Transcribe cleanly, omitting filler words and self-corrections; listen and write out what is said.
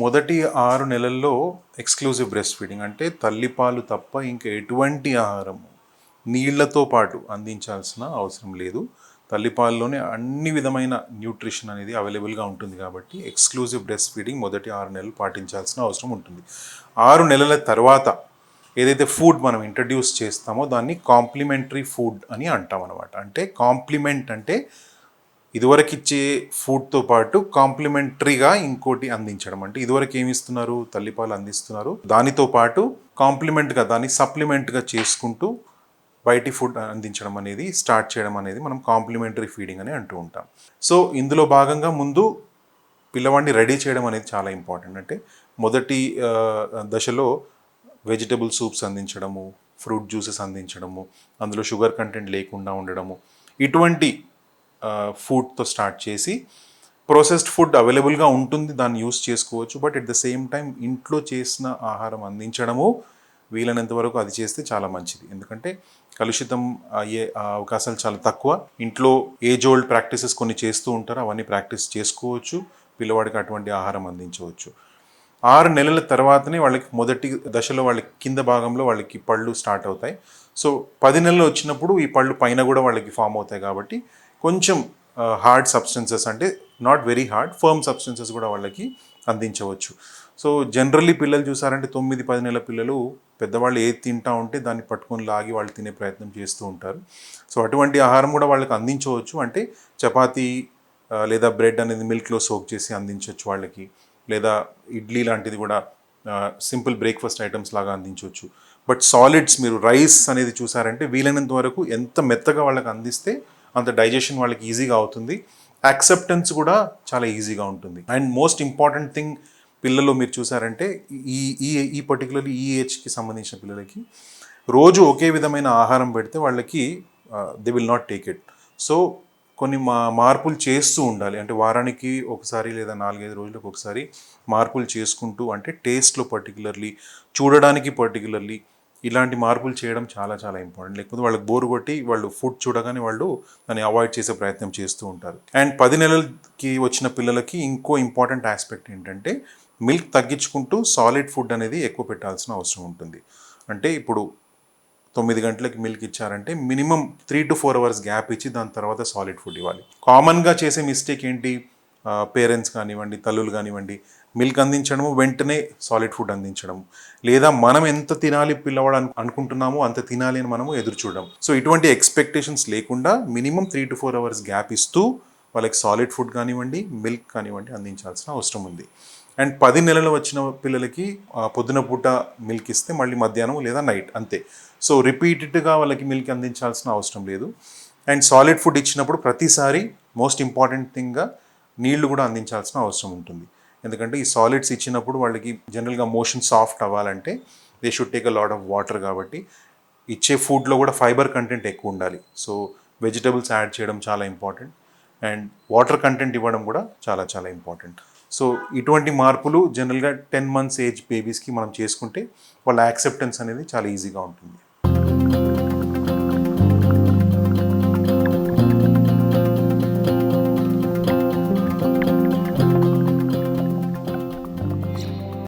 మొదటి 6 నెలల్లో exclusive breast feeding అంటే తల్లిపాలు తప్ప ఇంకా ఎటువంటి ఆహారము నీళ్లతో పాటు అందించాల్సిన అవసరం లేదు. తల్లిపాల్లోనే అన్ని విధమైన న్యూట్రిషన్ అనేది అవైలబుల్గా ఉంటుంది కాబట్టి ఎక్స్క్లూజివ్ బ్రెస్ట్ ఫీడింగ్ మొదటి 6 నెలలు పాటించాల్సిన అవసరం ఉంటుంది. 6 నెలల తర్వాత ఏదైతే ఫుడ్ మనం ఇంట్రడ్యూస్ చేస్తామో దాన్ని కాంప్లిమెంటరీ ఫుడ్ అని అంటాం అనమాట. అంటే కాంప్లిమెంట్ అంటే ఇదివరకు ఇచ్చే ఫుడ్తో పాటు కాంప్లిమెంటరీగా ఇంకోటి అందించడం. అంటే ఇదివరకు ఏమి ఇస్తున్నారు, తల్లిపాలు అందిస్తున్నారు, దానితో పాటు కాంప్లిమెంట్గా దాన్ని సప్లిమెంట్గా చేసుకుంటూ బయటి ఫుడ్ అందించడం అనేది స్టార్ట్ చేయడం అనేది మనం కాంప్లిమెంటరీ ఫీడింగ్ అని అంటూ ఉంటాం. సో ఇందులో భాగంగా ముందు పిల్లవాడిని రెడీ చేయడం అనేది చాలా ఇంపార్టెంట్. అంటే మొదటి దశలో వెజిటబుల్ సూప్స్ అందించడము, ఫ్రూట్ జ్యూసెస్ అందించడము, అందులో షుగర్ కంటెంట్ లేకుండా ఉండడము, ఇటువంటి ఫుడ్తో స్టార్ట్ చేసి ప్రాసెస్డ్ ఫుడ్ అవైలబుల్గా ఉంటుంది, దాన్ని యూస్ చేసుకోవచ్చు. But at the same time ఇంట్లో చేసిన ఆహారం అందించడము వీలైనంత వరకు అది చేస్తే చాలా మంచిది. ఎందుకంటే కలుషితం అయ్యే అవకాశాలు చాలా తక్కువ. ఇంట్లో ఏజ్ ఓల్డ్ ప్రాక్టీసెస్ కొన్ని చేస్తూ ఉంటారు, అవన్నీ ప్రాక్టీస్ చేసుకోవచ్చు, పిల్లవాడికి అటువంటి ఆహారం అందించవచ్చు. 6 నెలల తర్వాతనే వాళ్ళకి మొదటి దశలో వాళ్ళకి కింద భాగంలో వాళ్ళకి పళ్ళు స్టార్ట్ అవుతాయి. సో 10 నెలలు వచ్చినప్పుడు ఈ పళ్ళు పైన కూడా వాళ్ళకి ఫామ్ అవుతాయి కాబట్టి కొంచెం హార్డ్ సబ్స్టెన్సెస్ అంటే not very hard firm substances కూడా వాళ్ళకి అందించవచ్చు. సో జనరల్లీ పిల్లలు చూసారంటే 9-10 నెలల పిల్లలు పెద్దవాళ్ళు ఏది తింటా ఉంటే దాన్ని పట్టుకొని లాగి వాళ్ళు తినే ప్రయత్నం చేస్తూ ఉంటారు. సో అటువంటి ఆహారం కూడా వాళ్ళకి అందించవచ్చు. అంటే చపాతీ లేదా బ్రెడ్ అనేది మిల్క్లో సోక్ చేసి అందించవచ్చు వాళ్ళకి, లేదా ఇడ్లీ లాంటిది కూడా సింపుల్ బ్రేక్ఫాస్ట్ ఐటమ్స్ లాగా అందించవచ్చు. బట్ సాలిడ్స్ మీరు రైస్ అనేది చూసారంటే వీలైనంత వరకు ఎంత మెత్తగా వాళ్ళకి అందిస్తే అంత డైజెషన్ వాళ్ళకి ఈజీగా అవుతుంది, యాక్సెప్టెన్స్ కూడా చాలా ఈజీగా ఉంటుంది. అండ్ మోస్ట్ ఇంపార్టెంట్ థింగ్ పిల్లలు మీరు చూసారంటే ఈ ఈ ఈ పర్టికులర్లీ ఈ ఏజ్కి సంబంధించిన పిల్లలకి రోజు ఒకే విధమైన ఆహారం పెడితే వాళ్ళకి they will not take it. So కొన్ని మార్పులు చేస్తూ ఉండాలి. అంటే వారానికి ఒకసారి లేదా 4-5 రోజులకు ఒకసారి మార్పులు చేసుకుంటూ, అంటే టేస్ట్లో పర్టికులర్లీ, చూడడానికి పర్టికులర్లీ ఇలాంటి మార్పులు చేయడం చాలా చాలా ఇంపార్టెంట్. లేకపోతే వాళ్ళకి బోరు కొట్టి వాళ్ళు ఫుడ్ చూడగానే వాళ్ళు దాన్ని అవాయిడ్ చేసే ప్రయత్నం చేస్తూ ఉంటారు. అండ్ 10 నెలలకి వచ్చిన పిల్లలకి ఇంకో ఇంపార్టెంట్ ఆస్పెక్ట్ ఏంటంటే మిల్క్ తగ్గించుకుంటూ సాలిడ్ ఫుడ్ అనేది ఎక్కువ పెట్టాల్సిన అవసరం ఉంటుంది. అంటే ఇప్పుడు 9 గంటలకి మిల్క్ ఇచ్చారంటే మినిమం 3 to 4 అవర్స్ గ్యాప్ ఇచ్చి దాని తర్వాత సాలిడ్ ఫుడ్ ఇవ్వాలి. కామన్గా చేసే మిస్టేక్ ఏంటి, పేరెంట్స్ కానివ్వండి, తల్లులు కానివ్వండి, మిల్క్ అందించడము వెంటనే సాలిడ్ ఫుడ్ అందించడం, లేదా మనం ఎంత తినాలి పిల్లవాడు అనుకుంటున్నామో అంత తినాలి అని మనము ఎదురు చూడడం. సో ఇటువంటి ఎక్స్పెక్టేషన్స్ లేకుండా మినిమం 3 to 4 అవర్స్ గ్యాప్ ఇస్తూ వాళ్ళకి సాలిడ్ ఫుడ్ కానివ్వండి, మిల్క్ కానివ్వండి అందించాల్సిన అవసరం ఉంది. అండ్ 10 నెలలు వచ్చిన పిల్లలకి పొద్దున పూట మిల్క్ ఇస్తే మళ్ళీ మధ్యాహ్నం లేదా నైట్ అంతే. సో రిపీటెడ్గా వాళ్ళకి మిల్క్ అందించాల్సిన అవసరం లేదు. అండ్ సాలిడ్ ఫుడ్ ఇచ్చినప్పుడు ప్రతిసారి మోస్ట్ ఇంపార్టెంట్ థింగ్గా నీళ్లు కూడా అందించాల్సిన అవసరం ఉంటుంది. ఎందుకంటే ఈ సాలిడ్స్ ఇచ్చినప్పుడు వాళ్ళకి జనరల్గా మోషన్ సాఫ్ట్ అవ్వాలంటే they should take a lot of water, కాబట్టి ఇచ్చే ఫుడ్లో కూడా ఫైబర్ కంటెంట్ ఎక్కువ ఉండాలి. సో వెజిటబుల్స్ యాడ్ చేయడం చాలా ఇంపార్టెంట్, అండ్ వాటర్ కంటెంట్ ఇవ్వడం కూడా చాలా చాలా ఇంపార్టెంట్. సో ఇటువంటి మార్పులు జనరల్గా 10 months ఏజ్ బేబీస్కి మనం చేసుకుంటే వాళ్ళ యాక్సెప్టెన్స్ అనేది చాలా ఈజీగా ఉంటుంది.